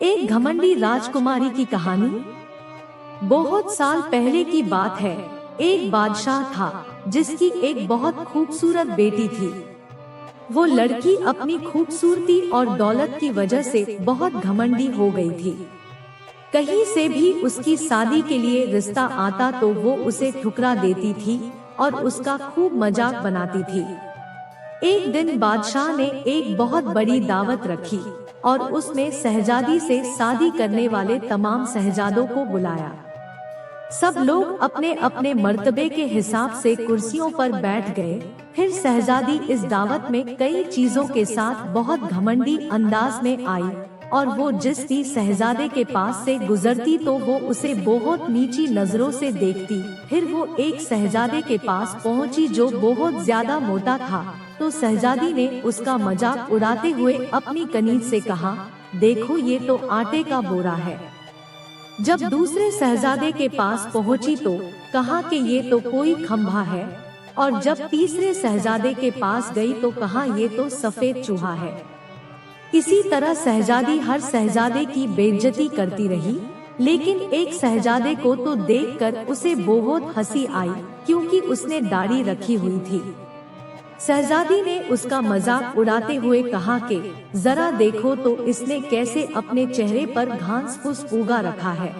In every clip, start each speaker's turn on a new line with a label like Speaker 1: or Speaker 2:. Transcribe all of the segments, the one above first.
Speaker 1: एक घमंडी राजकुमारी की कहानी। बहुत साल पहले की बात है। एक बादशाह था जिसकी एक बहुत खूबसूरत बेटी थी। वो लड़की अपनी खूबसूरती और दौलत की वजह से बहुत घमंडी हो गई थी। कहीं से भी उसकी शादी के लिए रिश्ता आता तो वो उसे ठुकरा देती थी और उसका खूब मजाक बनाती थी। एक दिन बादशाह ने एक बहुत बड़ी दावत रखी और उसमें शहजादी से शादी करने वाले तमाम शहजादों को बुलाया। सब लोग अपने अपने मर्तबे के हिसाब से कुर्सियों पर बैठ गए। फिर शहजादी इस दावत में कई चीजों के साथ बहुत घमंडी अंदाज में आई और वो जिस भी शहजादे के पास से गुजरती तो वो उसे बहुत नीची नजरों से देखती। फिर वो एक शहजादे के पास पहुंची जो बहुत ज्यादा मोटा था, तो शहजादी ने उसका मजाक उड़ाते हुए अपनी कनीज से कहा, देखो ये तो आटे का बोरा है। जब दूसरे शहजादे के पास पहुंची तो कहा कि ये तो कोई खंभा है, और जब तीसरे शहजादे के पास गई तो कहा ये तो सफेद चूहा है। इसी तरह शहजादी हर शहजादे की बेइज्जती करती रही, लेकिन एक शहजादे को तो देखकर उसे बहुत हंसी आई क्योंकि उसने दाढ़ी रखी हुई थी। शहजादी ने उसका मजाक उड़ाते हुए कहा कि जरा देखो तो इसने कैसे अपने चेहरे पर घास फूस उगा रखा है।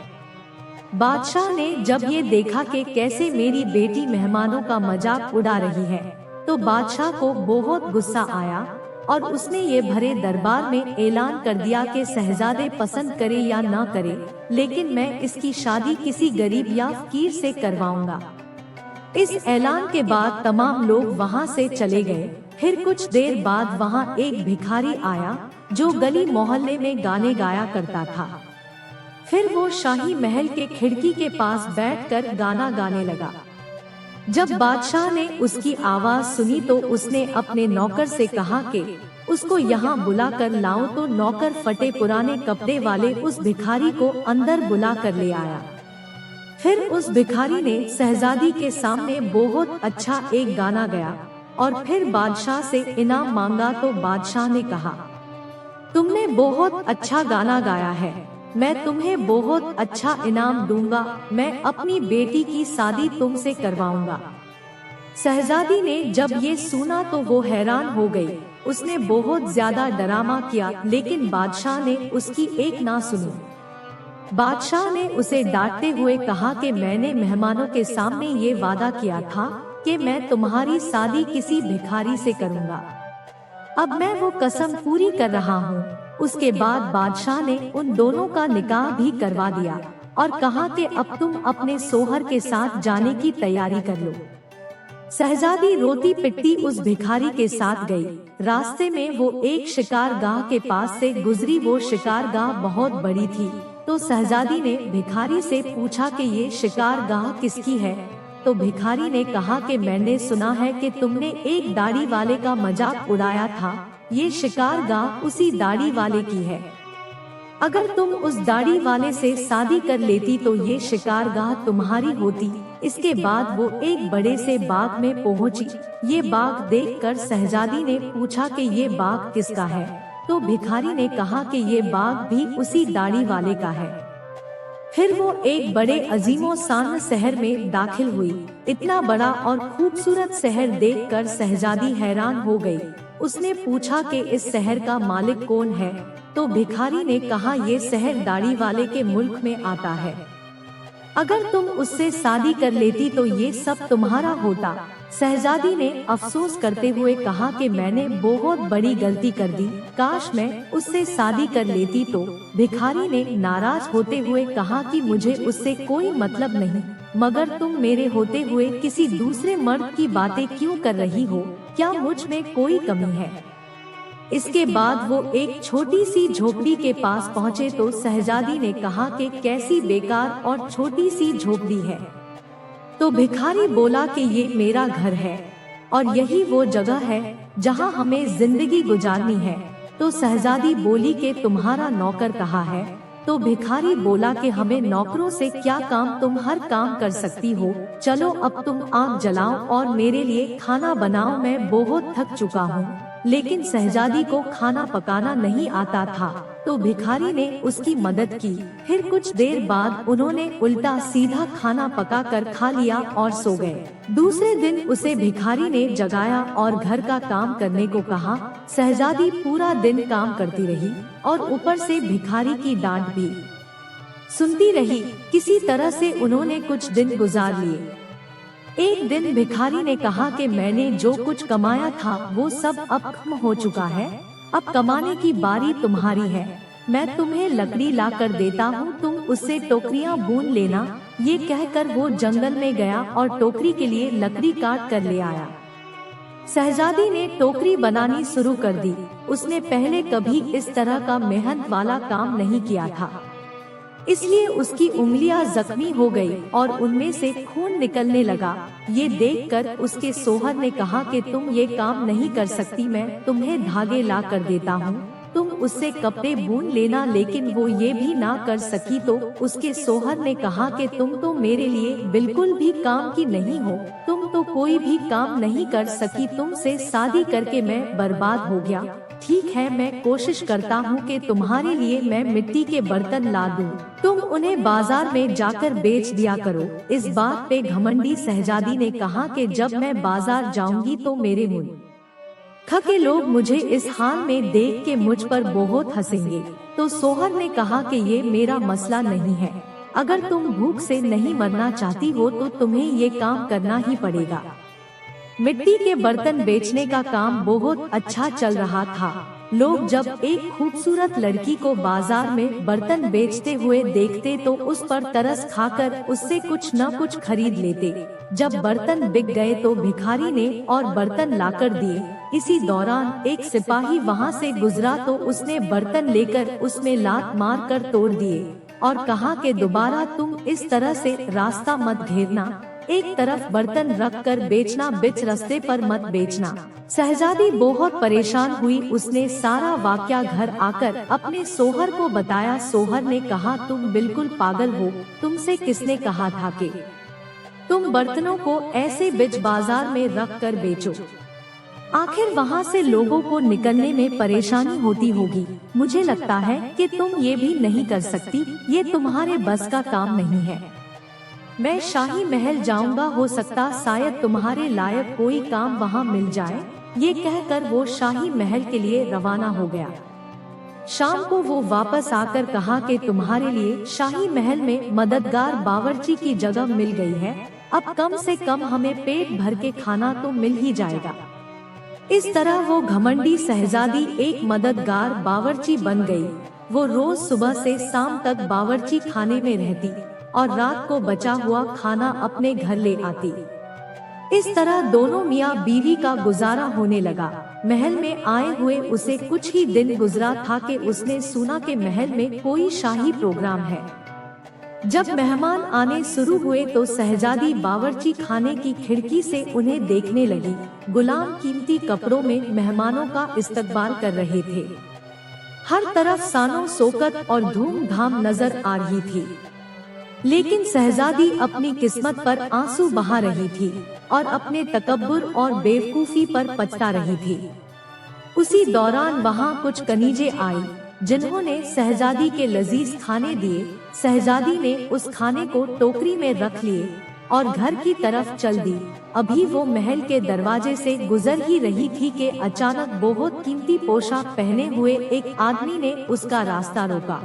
Speaker 1: बादशाह ने जब ये देखा कि कैसे मेरी बेटी मेहमानों का मजाक उड़ा रही है, तो बादशाह को बहुत गुस्सा आया और उसने ये भरे दरबार में ऐलान कर दिया कि शहजादे पसंद करे या ना करे, लेकिन मैं इसकी शादी किसी गरीब या फकीर से करवाऊंगा। इस ऐलान के बाद तमाम लोग वहाँ से चले गए। फिर कुछ देर बाद वहाँ एक भिखारी आया जो गली मोहल्ले में गाने गाया करता था। फिर वो शाही महल के खिड़की के पास बैठकर गाना गाने लगा। जब बादशाह ने उसकी आवाज सुनी तो उसने अपने नौकर से कहा कि उसको यहाँ बुला कर लाओ, तो नौकर फटे पुराने कपड़े वाले उस भिखारी को अंदर बुला कर ले आया। फिर उस भिखारी ने शहजादी के सामने बहुत अच्छा एक गाना गाया और फिर बादशाह से इनाम मांगा, तो बादशाह ने कहा, तुमने बहुत अच्छा गाना गाया है, मैं तुम्हें बहुत अच्छा इनाम दूंगा, मैं अपनी बेटी की शादी तुमसे करवाऊंगा। शहजादी ने जब ये सुना तो वो हैरान हो गई। उसने बहुत ज्यादा ड्रामा किया, लेकिन बादशाह ने उसकी एक ना सुनी। बादशाह ने उसे डांटते हुए कहा कि मैंने मेहमानों के सामने ये वादा किया था कि मैं तुम्हारी शादी किसी भिखारी से करूंगा। अब मैं वो कसम पूरी कर रहा हूँ। उसके बाद बादशाह ने उन दोनों का निकाह भी करवा दिया और कहा कि अब तुम अपने सोहर के साथ जाने की तैयारी कर लो। शहजादी रोती पिटती उस भिखारी के साथ गई। रास्ते में वो एक शिकारगाह के पास से गुजरी। वो शिकारगाह बहुत बड़ी थी, तो शहजादी ने भिखारी से पूछा कि ये शिकारगाह किसकी है। तो भिखारी ने कहा कि मैंने सुना है कि तुमने एक दाढ़ी वाले का मजाक उड़ाया था, ये शिकारगाह उसी दाढ़ी वाले की है। अगर तुम उस दाढ़ी वाले से शादी कर लेती तो ये शिकारगाह तुम्हारी होती। इसके बाद वो एक बड़े से बाग में पहुंची। ये बाग देखकर शहजादी ने पूछा कि ये बाग किसका है, तो भिखारी ने कहा कि ये बाग भी उसी दाढ़ी वाले का है। फिर वो एक बड़े अजीमो शान शहर में दाखिल हुई। इतना बड़ा और खूबसूरत शहर देखकर शहजादी हैरान हो गई। उसने पूछा कि इस शहर का मालिक कौन है, तो भिखारी ने कहा ये शहर दाढ़ी वाले के मुल्क में आता है। अगर तुम उससे शादी कर लेती तो ये सब तुम्हारा होता। शहजादी ने अफसोस करते हुए कहा कि मैंने बहुत बड़ी गलती कर दी, काश मैं उससे शादी कर लेती। तो भिखारी ने नाराज होते हुए कहा कि मुझे उससे कोई मतलब नहीं, मगर तुम मेरे होते हुए किसी दूसरे मर्द की बातें क्यों कर रही हो? क्या मुझ में कोई कमी है? इसके बाद वो एक छोटी सी झोपड़ी के पास पहुँचे तो शहजादी ने कहा कि कैसी बेकार और छोटी सी झोपड़ी है। तो भिखारी बोला कि ये मेरा घर है और यही वो जगह है जहाँ हमें जिंदगी गुजारनी है। तो शहजादी बोली कि तुम्हारा नौकर कहाँ है? तो भिखारी बोला कि हमें नौकरों से क्या काम, तुम हर काम कर सकती हो। चलो अब तुम आग जलाओ और मेरे लिए खाना बनाओ, मैं बहुत थक चुका हूँ। लेकिन शहजादी को खाना पकाना नहीं आता था, तो भिखारी ने उसकी मदद की। फिर कुछ देर बाद उन्होंने उल्टा सीधा खाना पकाकर खा लिया और सो गए। दूसरे दिन उसे भिखारी ने जगाया और घर का काम करने को कहा। शहजादी पूरा दिन काम करती रही और ऊपर से भिखारी की डांट भी सुनती रही। किसी तरह से उन्होंने कुछ दिन गुजार लिए। एक दिन भिखारी ने कहा कि मैंने जो कुछ कमाया था वो सब अब खत्म हो चुका है, अब कमाने की बारी तुम्हारी है। मैं तुम्हें लकड़ी ला कर देता हूँ, तुम उससे टोकरियाँ बुन लेना। ये कहकर वो जंगल में गया और टोकरी के लिए लकड़ी काट कर ले आया। शहजादी ने टोकरी बनानी शुरू कर दी। उसने पहले कभी इस तरह का मेहनत वाला काम नहीं किया था, इसलिए उसकी उंगलियां जख्मी हो गई और उनमें से खून निकलने लगा। ये देखकर उसके सोहर ने कहा कि तुम ये काम नहीं कर सकती, मैं तुम्हें धागे ला कर देता हूँ, तुम उससे कपड़े बुन लेना। लेकिन वो ये भी ना कर सकी, तो उसके सोहर ने कहा कि तुम तो मेरे लिए बिल्कुल भी काम की नहीं हो, तुम तो कोई भी काम नहीं कर सकी, तुमसे शादी करके मैं बर्बाद हो गया। ठीक है, मैं कोशिश करता हूँ कि तुम्हारे लिए मैं मिट्टी के बर्तन ला दूँ, तुम उन्हें बाजार में जाकर बेच दिया करो। इस बात पे घमंडी शहजादी ने कहा कि जब मैं बाजार जाऊंगी तो मेरे मुल्क के लोग मुझे इस हाल में देख के मुझ पर बहुत हंसेंगे। तो सोहर ने कहा कि ये मेरा मसला नहीं है, अगर तुम भूख से नहीं मरना चाहती हो तो तुम्हें ये काम करना ही पड़ेगा। मिट्टी के बर्तन बेचने का काम बहुत अच्छा चल रहा था। लोग जब एक खूबसूरत लड़की को बाजार में बर्तन बेचते हुए देखते तो उस पर तरस खाकर उससे कुछ न कुछ खरीद लेते। जब बर्तन बिक गए तो भिखारी ने और बर्तन लाकर दिए। इसी दौरान एक सिपाही वहां से गुजरा तो उसने बर्तन लेकर उसमें लात मार कर तोड़ दिए और कहा कि दोबारा तुम इस तरह से रास्ता मत घेरना, एक तरफ बर्तन रख कर बेचना, बीच रास्ते पर मत बेचना। शहजादी बहुत परेशान हुई। उसने सारा वाकया घर आकर अपने सोहर को बताया। सोहर ने कहा, तुम बिल्कुल पागल हो, तुमसे किसने कहा था कि तुम बर्तनों को ऐसे बीच बाजार में रख कर बेचो? आखिर वहाँ से लोगों को निकलने में परेशानी होती होगी। मुझे लगता है कि तुम ये भी नहीं कर सकती, ये तुम्हारे बस का काम नहीं है। मैं शाही महल जाऊंगा, हो सकता शायद तुम्हारे लायक कोई काम वहाँ मिल जाए। ये कहकर वो शाही महल के लिए रवाना हो गया। शाम को वो वापस आकर कहा कि तुम्हारे लिए शाही महल में मददगार बावर्ची की जगह मिल गई है, अब कम से कम हमें पेट भर के खाना तो मिल ही जाएगा। इस तरह वो घमंडी शहजादी एक मददगार बावर्ची बन गई। वो रोज सुबह से शाम तक बावर्ची खाने में रहती और रात को बचा हुआ खाना अपने घर ले आती। इस तरह दोनों मियाँ बीवी का गुजारा होने लगा। महल में आए हुए उसे कुछ ही दिन गुजरा था कि उसने सुना कि महल में कोई शाही प्रोग्राम है। जब मेहमान आने शुरू हुए तो शहजादी बावर्ची खाने की खिड़की से उन्हें देखने लगी। गुलाम कीमती कपड़ों में मेहमानों का इस्तकबाल कर रहे थे। हर तरफ शानो शौकत और धूमधाम नजर आ रही थी, लेकिन शहजादी अपनी किस्मत पर आंसू बहा रही थी और अपने तकब्बुर और बेवकूफी पर पछता रही थी। उसी दौरान वहाँ कुछ कनीजे आई जिन्होंने शहजादी के लजीज खाने दिए। शहजादी ने उस खाने को टोकरी में रख लिए और घर की तरफ चल दी। अभी वो महल के दरवाजे से गुजर ही रही थी कि अचानक बहुत कीमती पोशाक पहने हुए एक आदमी ने उसका रास्ता रोका।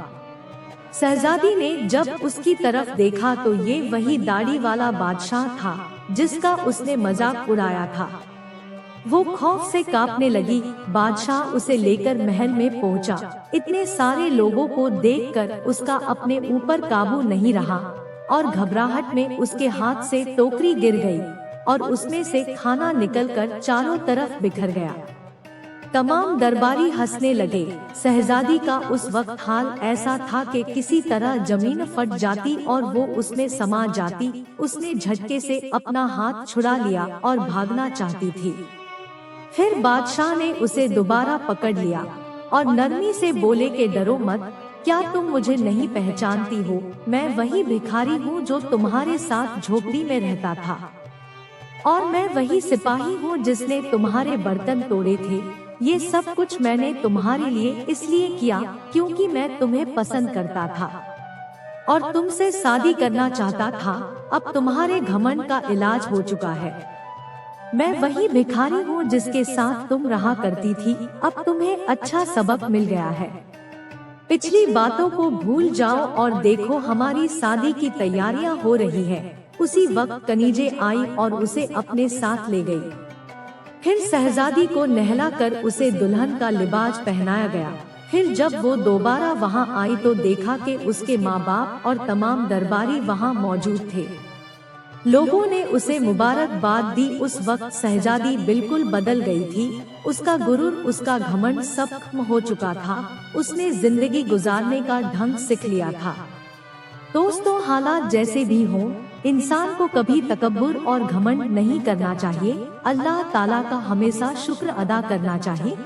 Speaker 1: शहजादी ने जब उसकी तरफ देखा तो ये वही दाढ़ी वाला बादशाह था जिसका उसने मजाक उड़ाया था। वो खौफ से कांपने लगी। बादशाह उसे लेकर महल में पहुंचा। इतने सारे लोगों को देखकर उसका अपने ऊपर काबू नहीं रहा और घबराहट में उसके हाथ से टोकरी गिर गई और उसमें से खाना निकलकर चारों तरफ बिखर गया। तमाम दरबारी हंसने लगे। शहजादी का उस वक्त हाल ऐसा था कि किसी तरह जमीन फट जाती और वो उसमें समा जाती। उसने झटके से अपना हाथ छुड़ा लिया और भागना चाहती थी। फिर बादशाह ने उसे दोबारा पकड़ लिया और नरमी से बोले कि डरो मत, क्या तुम मुझे नहीं पहचानती हो? मैं वही भिखारी हूँ जो तुम्हारे साथ झोपड़ी में रहता था और मैं वही सिपाही हूँ जिसने तुम्हारे बर्तन तोड़े थे। ये सब कुछ मैंने तुम्हारे लिए इसलिए किया क्योंकि मैं तुम्हें पसंद करता था और तुमसे शादी करना चाहता था। अब तुम्हारे घमंड का इलाज हो चुका है। मैं वही भिखारी हूँ जिसके साथ तुम रहा करती थी। अब तुम्हें अच्छा सबक मिल गया है। पिछली बातों को भूल जाओ और देखो हमारी शादी की तैयारियां हो रही है। उसी वक्त कनीजे आई और उसे अपने साथ ले गई। फिर शहजादी को नहलाकर उसे दुल्हन का लिबास पहनाया गया। फिर जब वो दोबारा वहाँ आई तो देखा कि उसके माँ बाप और तमाम दरबारी वहाँ मौजूद थे। लोगों ने उसे मुबारकबाद दी। उस वक्त शहजादी बिल्कुल बदल गई थी। उसका गुरूर, उसका घमंड सब खत्म हो चुका था। उसने जिंदगी गुजारने का ढंग सीख लिया था। दोस्तों, हालात जैसे भी हों, इंसान को कभी तकब्बुर और घमंड नहीं करना चाहिए। अल्लाह ताला का हमेशा शुक्र अदा करना चाहिए।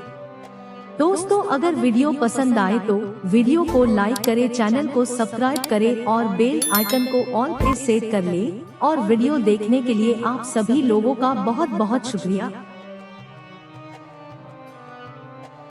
Speaker 1: दोस्तों, अगर वीडियो पसंद आए तो वीडियो को लाइक करें, चैनल को सब्सक्राइब करें और बेल आइकन को ऑल पे सेट कर लें। और वीडियो देखने के लिए आप सभी लोगों का बहुत बहुत शुक्रिया।